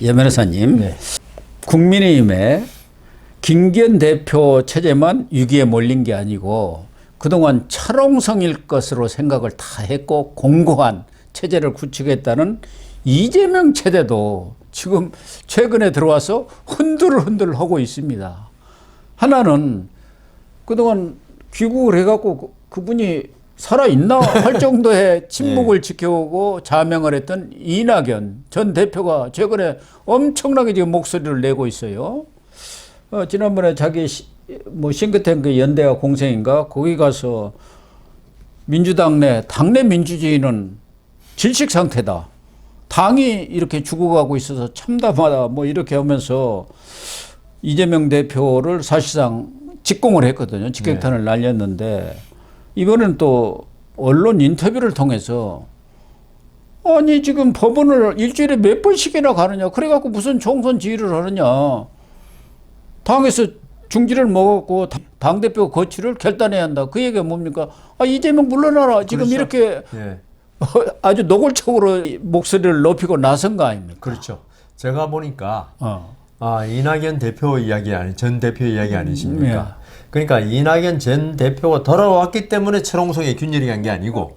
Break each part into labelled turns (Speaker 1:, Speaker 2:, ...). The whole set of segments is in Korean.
Speaker 1: 예, 변호사님.
Speaker 2: 네.
Speaker 1: 국민의힘의 김기현 대표 체제만 위기에 몰린 게 아니고 그동안 철옹성일 것으로 생각을 다 했고 공고한 체제를 구축했다는 이재명 체제도 지금 최근에 들어와서 흔들흔들 하고 있습니다. 하나는 그동안 귀국을 해갖고 그분이 살아있나 할 정도의 침묵을 지켜오고 자명을 했던 이낙연 전 대표가 최근에 엄청나게 지금 목소리를 내고 있어요. 지난번에 자기 뭐 싱크탱크 연대와 공생인가 거기 가서 민주당 당내 민주주의는 질식 상태다. 당이 이렇게 죽어가고 있어서 참담하다. 뭐 이렇게 하면서 이재명 대표를 사실상 직공을 했거든요. 직격탄을 날렸는데 이번엔 또 언론 인터뷰를 통해서 아니 지금 법원을 일주일에 몇 번씩이나 가느냐. 그래갖고 무슨 총선 지휘를 하느냐. 당에서 중지를 먹었고 당대표 거취를 결단해야 한다. 그 얘기가 뭡니까? 아, 이재명 물러나라. 지금
Speaker 2: 그렇죠.
Speaker 1: 이렇게
Speaker 2: 예.
Speaker 1: 아주 노골적으로 목소리를 높이고 나선 거 아닙니까?
Speaker 2: 그렇죠. 제가 보니까 이낙연 대표 이야기 전 대표 이야기 아니십니까? 그러니까 이낙연 전 대표가 돌아왔기 때문에 철옹성의 균열이 간 게 아니고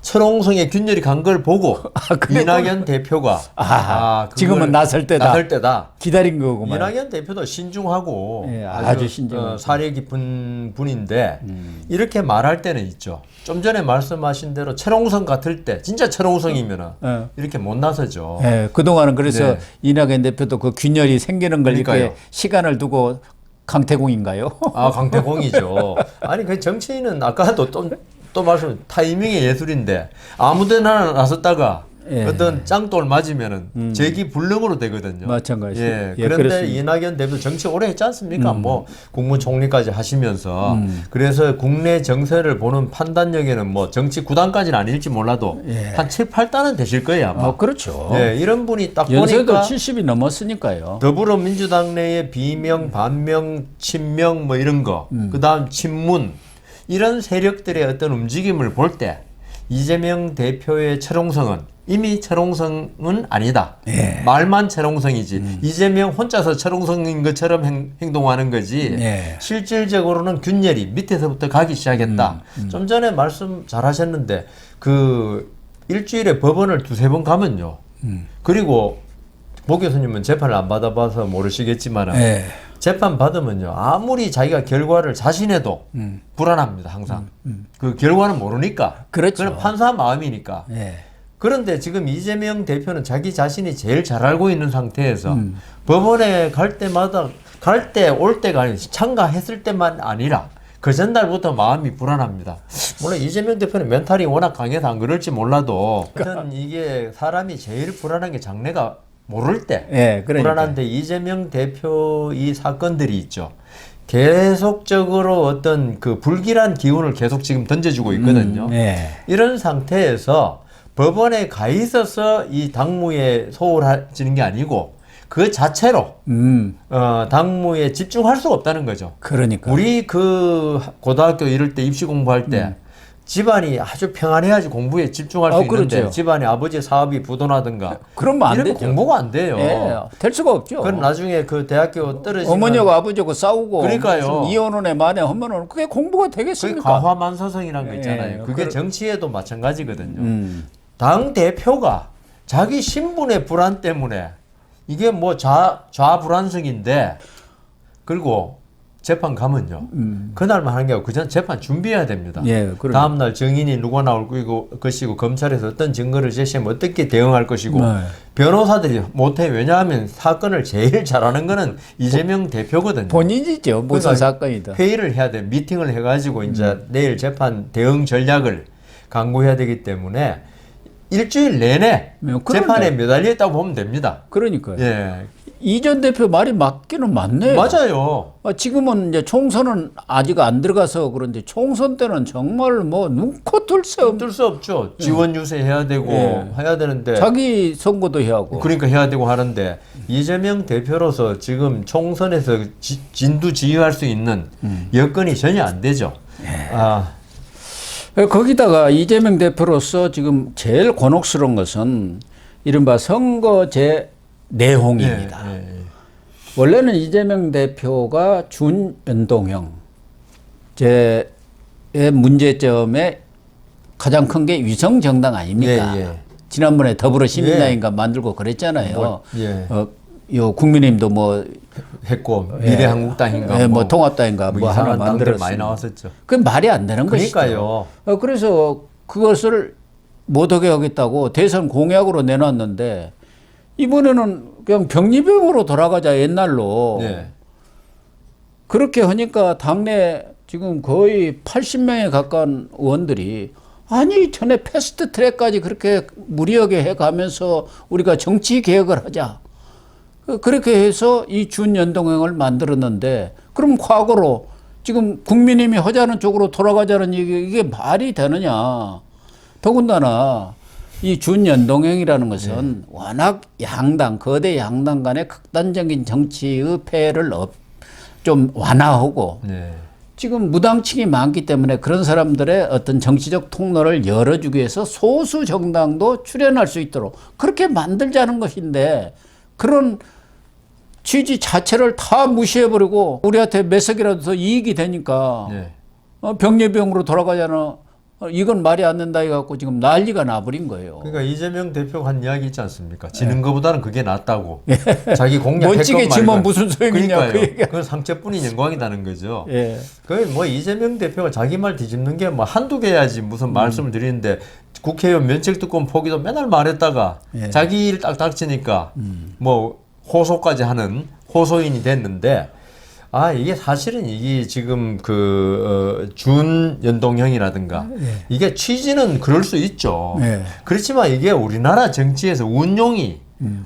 Speaker 2: 철옹성의 균열이 간 걸 보고 이낙연 대표가
Speaker 1: 지금은 나설 때다. 기다린 거구만.
Speaker 2: 이낙연 대표도 신중하고
Speaker 1: 예, 아주 신중하고
Speaker 2: 사려 깊은 분인데 이렇게 말할 때는 있죠. 좀 전에 말씀하신 대로 철옹성 같을 때 진짜 철옹성이면은 이렇게 못 나서죠.
Speaker 1: 네, 그동안은 그래서 이낙연 대표도 그 균열이 생기는 걸 이렇게 시간을 두고 강태공인가요?
Speaker 2: 강태공이죠. 아니 그 정치인은 아까도 또 말씀 타이밍의 예술인데 아무데나 나섰다가 어떤 짱돌 맞으면은 재기불능으로 되거든요.
Speaker 1: 마찬가지.
Speaker 2: 그런데 그렇습니다. 이낙연 대표 정치 오래 했지 않습니까? 뭐 국무총리까지 하시면서 그래서 국내 정세를 보는 판단력에는 뭐 정치 9단까지는 아닐지 몰라도 한 7, 8단은 되실 거예요 아마.
Speaker 1: 그렇죠.
Speaker 2: 이런 분이 딱
Speaker 1: 연세도
Speaker 2: 보니까
Speaker 1: 70이 넘었으니까요.
Speaker 2: 더불어민주당 내에 비명, 반명, 친명 뭐 이런 거, 그다음 친문 이런 세력들의 어떤 움직임을 볼 때 이재명 대표의 철옹성은 이미 철옹성은 아니다. 말만 철옹성이지. 이재명 혼자서 철옹성인 것처럼 행동하는 거지. 실질적으로는 균열이 밑에서부터 가기 시작했다. 좀 전에 말씀 잘 하셨는데 그 일주일에 법원을 두세 번 가면요. 그리고 모 교수님은 재판을 안 받아봐서 모르시겠지만 재판 받으면요. 아무리 자기가 결과를 자신해도 불안합니다. 항상. 그 결과는 모르니까.
Speaker 1: 그렇죠.
Speaker 2: 그건 판사 마음이니까. 그런데 지금 이재명 대표는 자기 자신이 제일 잘 알고 있는 상태에서 법원에 갈 때마다 올 때가 아니라 참가했을 때만 아니라 그 전날부터 마음이 불안합니다. 물론 이재명 대표는 멘탈이 워낙 강해서 안 그럴지 몰라도 이게 사람이 제일 불안한 게 장래가 모를 때 불안한데 이재명 대표 이 사건들이 있죠. 계속적으로 어떤 그 불길한 기운을 계속 지금 던져주고 있거든요. 이런 상태에서 법원에 가 있어서 이 당무에 소홀해지는 게 아니고 그 자체로 당무에 집중할 수가 없다는 거죠.
Speaker 1: 그러니까
Speaker 2: 우리 그 고등학교 이럴 때 입시 공부할 때 집안이 아주 평안해야지 공부에 집중할 수 있는데
Speaker 1: 그렇죠.
Speaker 2: 집안에 아버지 사업이 부도나든가
Speaker 1: 그러면 안 되죠.
Speaker 2: 공부가 안 돼요.
Speaker 1: 될 수가 없죠.
Speaker 2: 그럼 나중에 그 대학교 떨어지면
Speaker 1: 어머니하고 아버지하고 싸우고
Speaker 2: 그러니까요.
Speaker 1: 이혼원에 만에 하면은 그게 공부가 되겠습니까?
Speaker 2: 그게 과화만서성이라는 거 있잖아요. 그게 정치에도 마찬가지거든요. 당 대표가 자기 신분의 불안 때문에 이게 뭐 좌불안성인데 그리고 재판 가면요. 그날만 하는 게 아니고 그전 재판 준비해야 됩니다. 다음날 증인이 누가 나올 것이고 검찰에서 어떤 증거를 제시하면 어떻게 대응할 것이고 변호사들이 못해. 왜냐하면 사건을 제일 잘하는 거는 이재명 대표거든요.
Speaker 1: 본인이죠. 무슨 사건이든.
Speaker 2: 회의를 해야 돼. 미팅을 해가지고 이제 내일 재판 대응 전략을 강구해야 되기 때문에 일주일 내내 재판에 매달려 있다고 보면 됩니다.
Speaker 1: 그러니까요. 이 전 대표 말이 맞기는 맞네요.
Speaker 2: 맞아요.
Speaker 1: 지금은 이제 총선은 아직 안 들어가서 그런데 총선 때는 정말 뭐 눈코 뜰 수
Speaker 2: 없죠. 지원 유세해야 되고 해야 되는데
Speaker 1: 자기 선거도 해야 하고.
Speaker 2: 그러니까 해야 되고 하는데 이재명 대표로서 지금 총선에서 진두지휘할 수 있는 여건이 전혀 안 되죠.
Speaker 1: 거기다가 이재명 대표로서 지금 제일 곤혹스러운 것은 이른바 선거제 내홍입니다. 원래는 이재명 대표가 준연동형 의 문제점에 가장 큰 게 위성정당 아닙니까? 지난번에 더불어시민당인가 만들고 그랬잖아요. 요 국민의힘도 뭐
Speaker 2: 했고 미래한국당인가
Speaker 1: 뭐 통합당인가 뭐 하나 만들었어요.
Speaker 2: 많이 나왔었죠.
Speaker 1: 그건 말이 안 되는
Speaker 2: 그러니까요.
Speaker 1: 것이죠. 그래서 그것을 못하게 하겠다고 대선 공약으로 내놨는데 이번에는 그냥 병리병으로 돌아가자 옛날로. 그렇게 하니까 당내 지금 거의 80명에 가까운 의원들이 아니 전에 패스트 트랙까지 그렇게 무리하게 해가면서 우리가 정치 개혁을 하자. 그렇게 해서 이 준연동형을 만들었는데 그럼 과거로 지금 국민의힘이 하자는 쪽으로 돌아가자는 이게 말이 되느냐. 더군다나 이 준연동형이라는 것은 워낙 거대 양당 간의 극단적인 정치의 폐해를 좀 완화하고 지금 무당층이 많기 때문에 그런 사람들의 어떤 정치적 통로를 열어주기 위해서 소수 정당도 출연할 수 있도록 그렇게 만들자는 것인데 그런 취지 자체를 다 무시해버리고 우리한테 몇 석이라도 더 이익이 되니까 병리병으로 돌아가자는 이건 말이 안 된다 해갖고 지금 난리가 나버린 거예요.
Speaker 2: 그러니까 이재명 대표가 한 이야기 있지 않습니까? 지는 것보다는 그게 낫다고. 자기 공약
Speaker 1: 멋지게 지면 무슨 소용이냐.
Speaker 2: 그건 상처뿐인 영광이라는 거죠. 그 뭐 이재명 대표가 자기 말 뒤집는 게 뭐 한두 개야지 무슨 말씀을 드리는데 국회의원 면책특권 포기도 맨날 말했다가 자기 일 딱 닥치니까 뭐 호소까지 하는 호소인이 됐는데 이게 사실은 이게 지금 준연동형이라든가 이게 취지는 그럴 수 있죠. 그렇지만 이게 우리나라 정치에서 운용이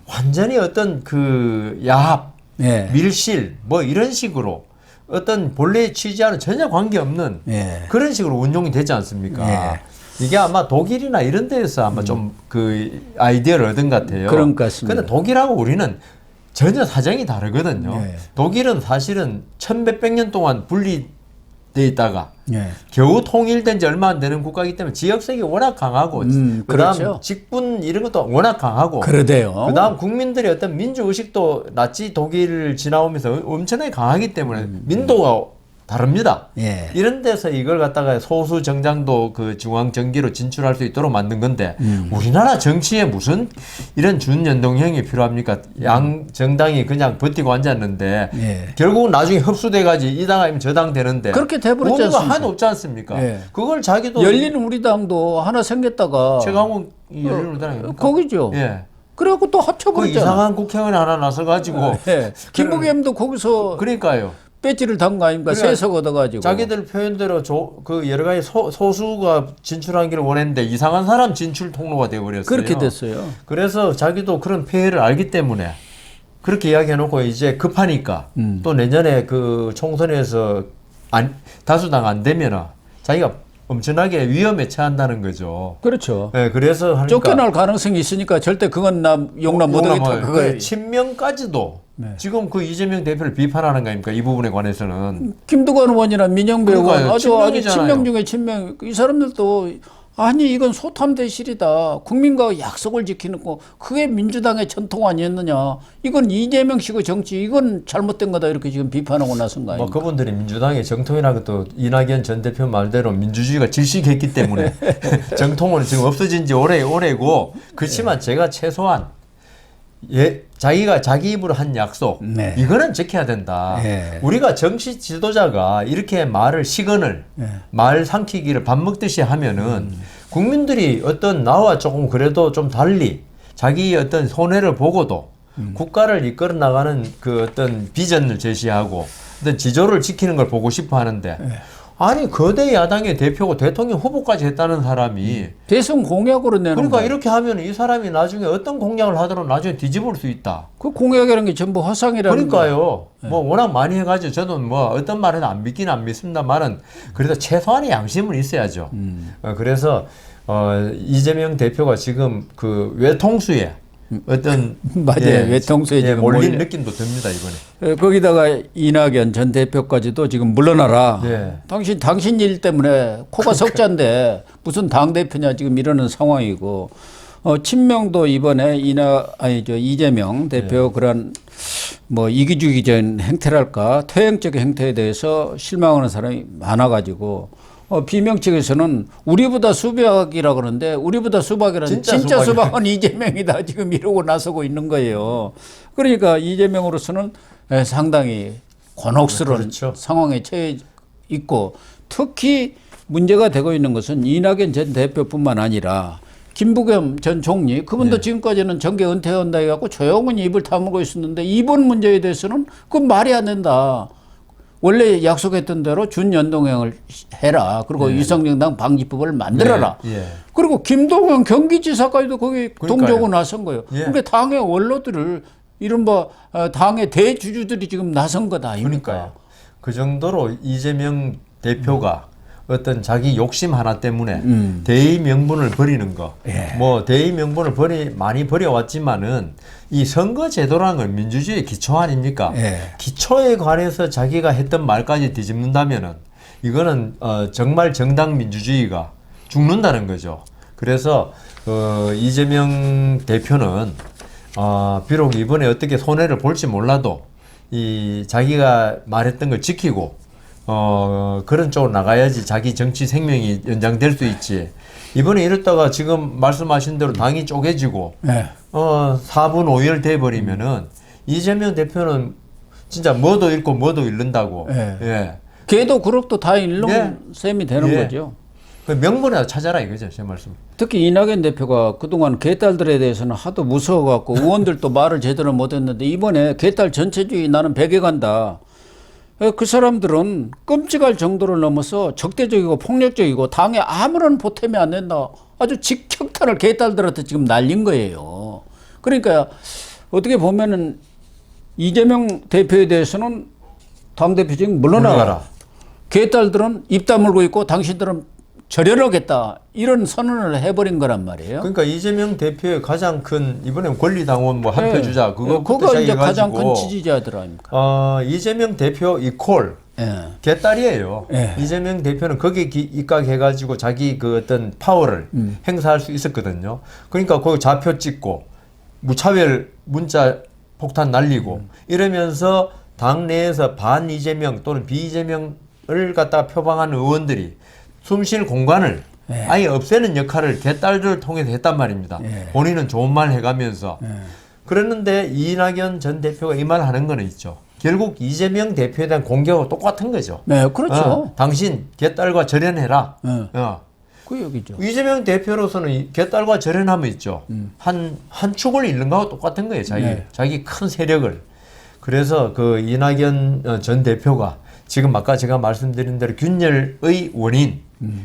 Speaker 2: 완전히 어떤 야합, 밀실 뭐 이런 식으로 어떤 본래의 취지와는 전혀 관계없는 그런 식으로 운용이 되지 않습니까? 이게 아마 독일이나 이런 데에서 아마 좀 아이디어를 얻은 것 같아요.
Speaker 1: 그런 것 같습니다.
Speaker 2: 근데 독일하고 우리는 전혀 사정이 다르거든요. 독일은 사실은 천몇백 년 동안 분리돼 있다가 겨우 통일된 지 얼마 안 되는 국가이기 때문에 지역색이 워낙 강하고 그다음
Speaker 1: 그렇죠.
Speaker 2: 직분 이런 것도 워낙 강하고
Speaker 1: 그러대요.
Speaker 2: 그다음 국민들의 어떤 민주의식도 나치 독일을 지나오면서 엄청나게 강하기 때문에 민도가 다릅니다. 이런 데서 이걸 갖다가 소수 정당도 중앙 정기로 진출할 수 있도록 만든 건데 우리나라 정치에 무슨 이런 준연동형이 필요합니까? 양 정당이 그냥 버티고 앉았는데 결국은 나중에 흡수돼가지고 이 당 아니면 저 당 되는데
Speaker 1: 그렇게 돼버렸지 않습니까?
Speaker 2: 뭔가 하나 없지 않습니까? 그걸 자기도
Speaker 1: 열린 우리당도 하나 생겼다가
Speaker 2: 최강욱 열린 우리당입니까?
Speaker 1: 거기죠. 그래갖고 또 합쳐버렸잖아.
Speaker 2: 이상한 국회의원이 하나 나서가지고
Speaker 1: 김부겸도 거기서
Speaker 2: 그러니까요.
Speaker 1: 배지를 단 거 아닙니까? 세석 얻어가지고.
Speaker 2: 자기들 표현대로 여러 가지 소수가 진출하는 길을 원했는데 이상한 사람 진출 통로가 되어버렸어요.
Speaker 1: 그렇게 됐어요.
Speaker 2: 그래서 자기도 그런 폐해를 알기 때문에 그렇게 이야기해놓고 이제 급하니까 또 내년에 총선에서 다수당 안 되면은 자기가 엄청나게 위험에 처한다는 거죠.
Speaker 1: 그렇죠.
Speaker 2: 그래서 하니까
Speaker 1: 쫓겨날 가능성이 있으니까 절대 그건 용납 못하겠다. 그거
Speaker 2: 친명까지도 지금 이재명 대표를 비판하는 거 아닙니까? 이 부분에 관해서는.
Speaker 1: 김두관 의원이나 민영배 의원 아주
Speaker 2: 친명이잖아요.
Speaker 1: 친명 중에 친명. 이 사람들도 아니 이건 소탐대실이다. 국민과 약속을 지키는 거 그게 민주당의 전통 아니었느냐. 이건 이재명식의 정치 이건 잘못된 거다 이렇게 지금 비판하고 나선 거 아닙니까?
Speaker 2: 그분들이 민주당의 정통이라는 것도 이낙연 전 대표 말대로 민주주의가 질식했기 때문에 정통은 지금 없어진 지 오래고 그렇지만 제가 최소한 자기가 자기 입으로 한 약속 이거는 지켜야 된다. 우리가 정치 지도자가 이렇게 시건을 말 삼키기를 밥 먹듯이 하면은 국민들이 나와 조금 그래도 좀 달리 자기 어떤 손해를 보고도 국가를 이끌어 나가는 어떤 비전을 제시하고 어떤 지조를 지키는 걸 보고 싶어 하는데 아니 거대 야당의 대표고 대통령 후보까지 했다는 사람이
Speaker 1: 대선 공약으로 내는
Speaker 2: 그러니까
Speaker 1: 거예요.
Speaker 2: 이렇게 하면 이 사람이 나중에 어떤 공약을 하더라도 나중에 뒤집을 수 있다.
Speaker 1: 그 공약이라는 게 전부 허상이라는
Speaker 2: 그러니까요. 워낙 많이 해가지고 저도 어떤 말은 안 믿기는 안 믿습니다만은 그래도 최소한의 양심은 있어야죠. 그래서 이재명 대표가 지금 외통수에 어떤
Speaker 1: 맞아요. 외통수에 지금
Speaker 2: 몰린 느낌도 듭니다 이번에.
Speaker 1: 거기다가 이낙연 전 대표까지도 지금 물러나라. 당신 일 때문에 코가 석자인데 무슨 당 대표냐 지금 이러는 상황이고 친명도 이번에 이재명 대표 그런 뭐 이기주의적인 행태랄까 퇴행적 행태에 대해서 실망하는 사람이 많아가지고 비명 측에서는 우리보다 수박이라 그러는데 우리보다 수박이라는 진짜 수박은 이재명이다 지금 이러고 나서고 있는 거예요. 그러니까 이재명으로서는 상당히 곤혹스러운
Speaker 2: 그렇죠.
Speaker 1: 상황에 처해 있고 특히 문제가 되고 있는 것은 이낙연 전 대표뿐만 아니라 김부겸 전 총리 그분도 지금까지는 정계 은퇴한다 해갖고 조용히 입을 다물고 있었는데 이번 문제에 대해서는 그건 말이 안 된다. 원래 약속했던 대로 준연동형을 해라. 그리고 위성정당 방지법을 만들어라. 그리고 김동연 경기지사까지도 거기 동조고 나선 거예요. 그러니까 당의 원로들을 이른바 당의 대주주들이 지금 나선 거다 아닙니까?
Speaker 2: 그러니까요. 그 정도로 이재명 대표가 어떤 자기 욕심 하나 때문에 대의 명분을 버리는 거, 뭐 대의 명분을 많이 버려왔지만은 이 선거 제도라는 건 민주주의의 기초 아닙니까? 기초에 관해서 자기가 했던 말까지 뒤집는다면은 이거는 정말 정당 민주주의가 죽는다는 거죠. 그래서 이재명 대표는 비록 이번에 어떻게 손해를 볼지 몰라도 이 자기가 말했던 걸 지키고 그런 쪽으로 나가야지 자기 정치 생명이 연장될 수 있지. 이번에 이랬다가 지금 말씀하신 대로 당이 쪼개지고 4분 5열 돼버리면은 이재명 대표는 진짜 뭐도 잃고 뭐도 잃는다고.
Speaker 1: 걔도 그룹도 다 잃는 셈이 되는 거죠.
Speaker 2: 그 명분이라도 찾아라 이거죠, 제 말씀.
Speaker 1: 특히 이낙연 대표가 그동안 개딸들에 대해서는 하도 무서워갖고 의원들도 말을 제대로 못했는데 이번에 개딸 전체주의 나는 배격한다. 그 사람들은 끔찍할 정도를 넘어서 적대적이고 폭력적이고 당에 아무런 보탬이 안 된다. 아주 직격탄을 개딸들한테 지금 날린 거예요. 그러니까 어떻게 보면은 이재명 대표에 대해서는 당대표 지금 물러나가라. 개딸들은 입 다물고 있고 당신들은 절연하겠다. 이런 선언을 해버린 거란 말이에요.
Speaker 2: 그러니까 이재명 대표의 가장 큰 이번에 권리당원 뭐 한 표 주자
Speaker 1: 그거 이제 가장 큰 지지자들 아닙니까?
Speaker 2: 이재명 대표 이콜 개딸이에요. 이재명 대표는 거기에 입각해가지고 자기 그 어떤 파워를 행사할 수 있었거든요. 그러니까 거기 좌표 찍고 무차별 문자 폭탄 날리고 이러면서 당 내에서 반 이재명 또는 비이재명을 갖다가 표방하는 의원들이 숨쉴 공간을 아예 없애는 역할을 개딸들을 통해서 했단 말입니다. 본인은 좋은 말 해가면서. 그랬는데 이낙연 전 대표가 이 말 하는 거는 있죠. 결국 이재명 대표에 대한 공격하고 똑같은 거죠.
Speaker 1: 네, 그렇죠.
Speaker 2: 당신 개딸과 절연해라.
Speaker 1: 그 얘기죠.
Speaker 2: 이재명 대표로서는 개딸과 절연하면 있죠. 한 축을 잃는 거하고 똑같은 거예요. 자기 큰 세력을. 그래서 그 이낙연 전 대표가 지금 아까 제가 말씀드린 대로 균열의 원인,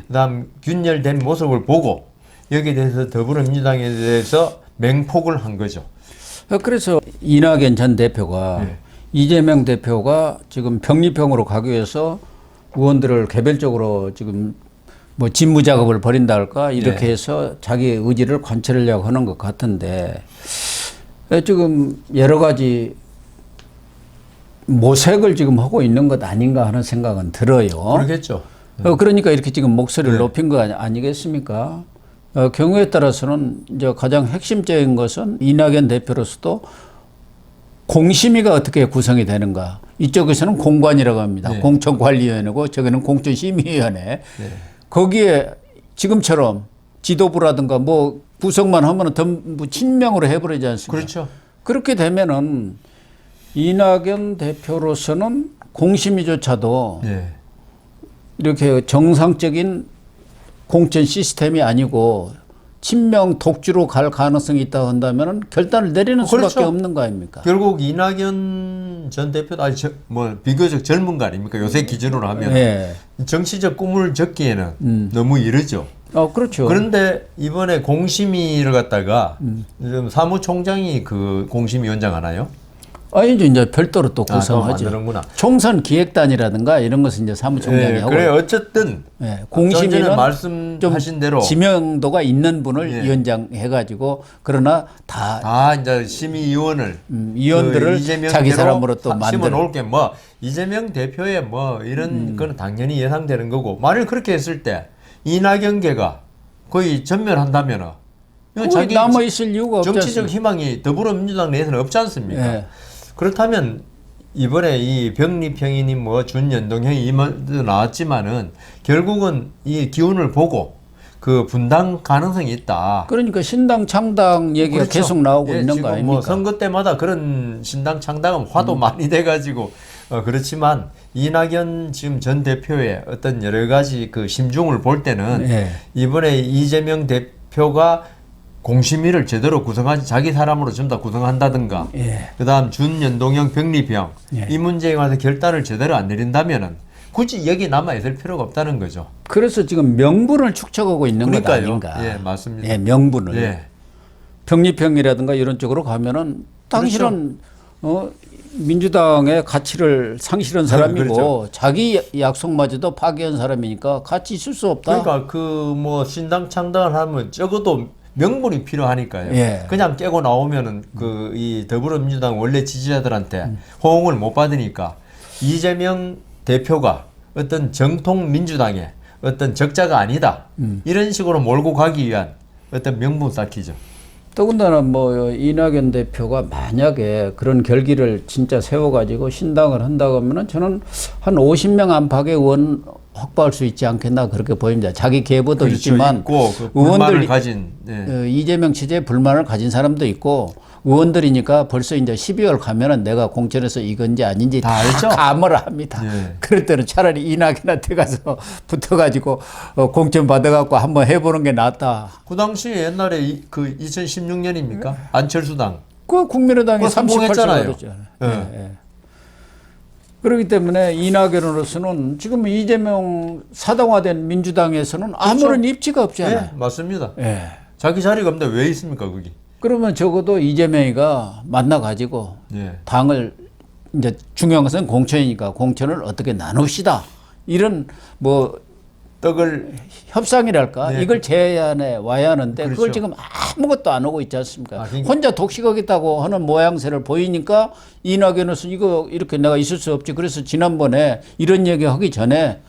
Speaker 2: 그다음 균열된 모습을 보고 여기에 대해서 더불어민주당에 대해서 맹폭을 한 거죠.
Speaker 1: 그래서 이낙연 전 대표가 이재명 대표가 지금 병리병으로 가기 위해서 의원들을 개별적으로 지금 뭐 직무 작업을 벌인다 할까 이렇게 해서 자기 의지를 관철하려고 하는 것 같은데 지금 여러 가지 모색을 지금 하고 있는 것 아닌가 하는 생각은 들어요.
Speaker 2: 그렇겠죠.
Speaker 1: 그러니까 이렇게 지금 목소리를 높인 거 아니겠습니까? 경우에 따라서는 이제 가장 핵심적인 것은 이낙연 대표로서도 공심위가 어떻게 구성이 되는가. 이쪽에서는 공관이라고 합니다. 공천관리위원회고 저기는 공천심의위원회. 거기에 지금처럼 지도부라든가 뭐 구성만 하면은 전부 친명으로 해버리지 않습니까?
Speaker 2: 그렇죠.
Speaker 1: 그렇게 되면은 이낙연 대표로서는 공심위조차도 이렇게 정상적인 공천 시스템이 아니고 친명 독주로 갈 가능성이 있다고 한다면 결단을 내리는 수밖에 없는 거 아닙니까?
Speaker 2: 결국 이낙연 전 대표도 뭐 비교적 젊은 거 아닙니까? 요새 기준으로 하면 정치적 꿈을 적기에는 너무 이르죠.
Speaker 1: 그렇죠.
Speaker 2: 그런데 이번에 공심위를 갖다가 사무총장이 그 공심위원장 하나요?
Speaker 1: 아니죠. 이제 별도로 또 구성하죠.
Speaker 2: 만드는구나.
Speaker 1: 총선 기획단이라든가 이런 것은 이제 사무총장이 하고.
Speaker 2: 그래 어쨌든
Speaker 1: 공심위는
Speaker 2: 말씀하신 대로
Speaker 1: 지명도가 있는 분을 위원장 해가지고 그러나 다
Speaker 2: 이제 심의위원을
Speaker 1: 위원들을 자기 사람으로 또 만들어
Speaker 2: 놓을 게 뭐 이재명 대표의 뭐 이런 건 당연히 예상되는 거고 만일 그렇게 했을 때 이낙연계가 거의 전멸한다면은 이건
Speaker 1: 자기 남아 있을 이유가 없지
Speaker 2: 정치적
Speaker 1: 않습니까?
Speaker 2: 희망이 더불어민주당 내에서는 없지 않습니까?
Speaker 1: 예.
Speaker 2: 그렇다면 이번에 이 병립형이니 뭐 준연동형이 이 말도 나왔지만은 결국은 이 기운을 보고 그 분당 가능성이 있다.
Speaker 1: 그러니까 신당 창당 얘기가
Speaker 2: 그렇죠.
Speaker 1: 계속 나오고
Speaker 2: 예,
Speaker 1: 있는 거
Speaker 2: 지금
Speaker 1: 아닙니까?
Speaker 2: 뭐 선거 때마다 그런 신당 창당은 화도 많이 돼가지고 그렇지만 이낙연 지금 전 대표의 어떤 여러 가지 그 심중을 볼 때는
Speaker 1: 예.
Speaker 2: 이번에 이재명 대표가 공심위를 제대로 구성하지 자기 사람으로 전부 다 구성한다든가
Speaker 1: 예.
Speaker 2: 그다음 준연동형 병리병
Speaker 1: 예.
Speaker 2: 이 문제에 관해서 결단을 제대로 안 내린다면은 굳이 여기 남아 있을 필요가 없다는 거죠.
Speaker 1: 그래서 지금 명분을 축적하고 있는 것
Speaker 2: 그러니까요.
Speaker 1: 아닌가?
Speaker 2: 예, 맞습니다.
Speaker 1: 예, 명분을.
Speaker 2: 예.
Speaker 1: 병립형이라든가 이런 쪽으로 가면은 당신은 민주당의 가치를 상실한 사람이고
Speaker 2: 그렇죠.
Speaker 1: 자기 약속마저도 파기한 사람이니까 같이 있을 수 없다.
Speaker 2: 그러니까 그 뭐 신당 창당을 하면 적어도 명분이 필요하니까요.
Speaker 1: 예.
Speaker 2: 그냥 깨고 나오면은 그 이 더불어민주당 원래 지지자들한테 호응을 못 받으니까 이재명 대표가 어떤 정통 민주당의 어떤 적자가 아니다. 이런 식으로 몰고 가기 위한 어떤 명분 쌓기죠.
Speaker 1: 더군다나 뭐 이낙연 대표가 만약에 그런 결기를 진짜 세워가지고 신당을 한다고 하면은 저는 한 50명 안팎의 의원 확보할 수 있지 않겠나 그렇게 보입니다. 자기 계보도
Speaker 2: 그렇죠.
Speaker 1: 있지만
Speaker 2: 있고 그 불만을 가진
Speaker 1: 이재명 취재에 불만을 가진 사람도 있고 의원들이니까 벌써 이제 12월 가면은 내가 공천에서 이건지 아닌지
Speaker 2: 다 알죠?
Speaker 1: 감을 합니다.
Speaker 2: 예.
Speaker 1: 그럴 때는 차라리 이낙연한테 가서 붙어가지고 공천 받아갖고 한번 해보는 게 낫다.
Speaker 2: 그 당시에 옛날에 그 2016년입니까? 안철수당.
Speaker 1: 그 국민의당이
Speaker 2: 그거
Speaker 1: 38조
Speaker 2: 성공했잖아요.
Speaker 1: 받았잖아요.
Speaker 2: 예.
Speaker 1: 예. 그렇기 때문에 이낙연으로서는 지금 이재명 사당화된 민주당에서는 아무런 입지가 없잖아요.
Speaker 2: 예, 맞습니다.
Speaker 1: 예.
Speaker 2: 자기 자리가 없는데 왜 있습니까, 거기?
Speaker 1: 그러면 적어도 이재명이가 만나가지고
Speaker 2: 예.
Speaker 1: 당을 이제 중요한 것은 공천이니까 공천을 어떻게 나눕시다. 이런 뭐
Speaker 2: 떡을
Speaker 1: 협상이랄까
Speaker 2: 네.
Speaker 1: 이걸 제안해 와야 하는데
Speaker 2: 그렇죠.
Speaker 1: 그걸 지금 아무것도 안 하고 있지 않습니까?
Speaker 2: 아, 그러니까.
Speaker 1: 혼자 독식하겠다고 하는 모양새를 보이니까 이낙연은 이거 이렇게 내가 있을 수 없지. 그래서 지난번에 이런 얘기 하기 전에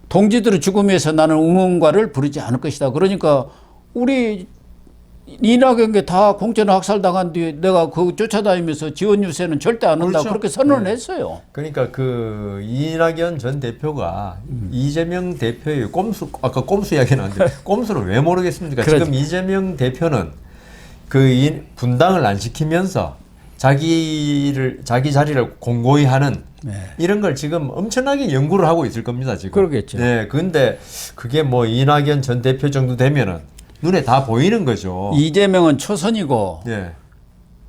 Speaker 1: 동지들의 죽음 위해서 나는 응원가를 부르지 않을 것이다. 그러니까 우리 이낙연께 다 공천 학살당한 뒤에 내가 그 쫓아다니면서 지원 유세는 절대 안 한다.
Speaker 2: 그렇죠.
Speaker 1: 그렇게 선언을
Speaker 2: 네.
Speaker 1: 했어요.
Speaker 2: 그러니까 그 이낙연 전 대표가 이재명 대표의 꼼수 아까 꼼수 이야기 나왔는데 꼼수를 왜 모르겠습니까?
Speaker 1: 그렇죠.
Speaker 2: 지금 이재명 대표는 그 분당을 안 시키면서 자기 자리를 공고히 하는
Speaker 1: 네.
Speaker 2: 이런 걸 지금 엄청나게 연구를 하고 있을 겁니다. 지금.
Speaker 1: 그러겠죠.
Speaker 2: 네, 근데 그게 뭐 이낙연 전 대표 정도 되면은 눈에 다 보이는 거죠.
Speaker 1: 이재명은 초선이고
Speaker 2: 네.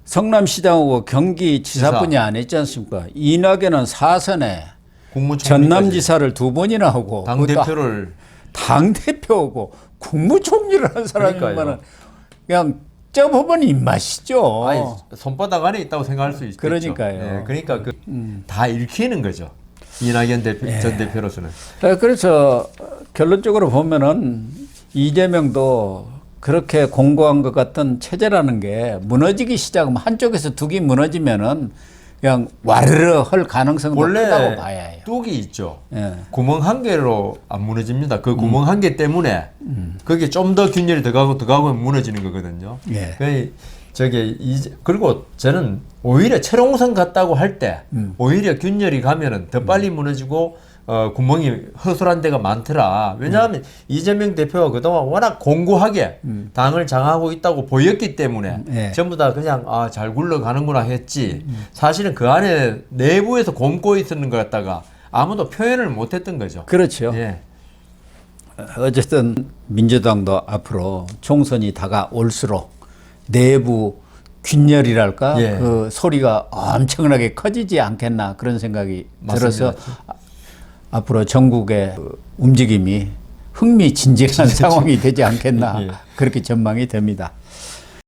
Speaker 1: 성남시장하고 경기지사뿐이 안 했지 않습니까? 이낙연은 사선에
Speaker 2: 국무총리까지
Speaker 1: 전남지사를 2번이나 하고
Speaker 2: 당 대표를
Speaker 1: 당대표고 국무총리를 한 사람이면은
Speaker 2: 그러니까요.
Speaker 1: 그냥 쪄보면 입맛이죠.
Speaker 2: 아니, 손바닥 안에 있다고 생각할 수 있겠죠.
Speaker 1: 그러니까요.
Speaker 2: 네, 그러니까 다 읽히는 거죠. 이낙연 대표, 전 대표로서는.
Speaker 1: 그래서 결론적으로 보면은 이재명도 그렇게 공고한 것 같은 체제라는 게 무너지기 시작하면 한쪽에서 둑이 무너지면은 그냥 와르르 할 가능성도 크다고
Speaker 2: 원래
Speaker 1: 봐야 해요.
Speaker 2: 뚝이 있죠.
Speaker 1: 예.
Speaker 2: 구멍 한 개로 안 무너집니다. 그 구멍 한 개 때문에 그게 좀 더 균열이 들어가고 무너지는 거거든요.
Speaker 1: 예.
Speaker 2: 그리고 저는 오히려 철옹성 같다고 할 때 오히려 균열이 가면은 더 빨리 무너지고 구멍이 허술한 데가 많더라. 왜냐하면 이재명 대표가 그동안 워낙 공고하게 당을 장악하고 있다고 보였기 때문에
Speaker 1: 예.
Speaker 2: 전부 다 그냥 잘 굴러가는구나 했지. 사실은 그 안에 내부에서 곰고 있었는 것 같다가 아무도 표현을 못했던 거죠.
Speaker 1: 그렇죠.
Speaker 2: 예.
Speaker 1: 어쨌든 민주당도 앞으로 총선이 다가올수록 내부 균열이랄까
Speaker 2: 예.
Speaker 1: 그 소리가 엄청나게 커지지 않겠나 그런 생각이 들어서 앞으로 전국의 그 움직임이 흥미진진한 상황이 되지 않겠나
Speaker 2: 예.
Speaker 1: 그렇게 전망이 됩니다.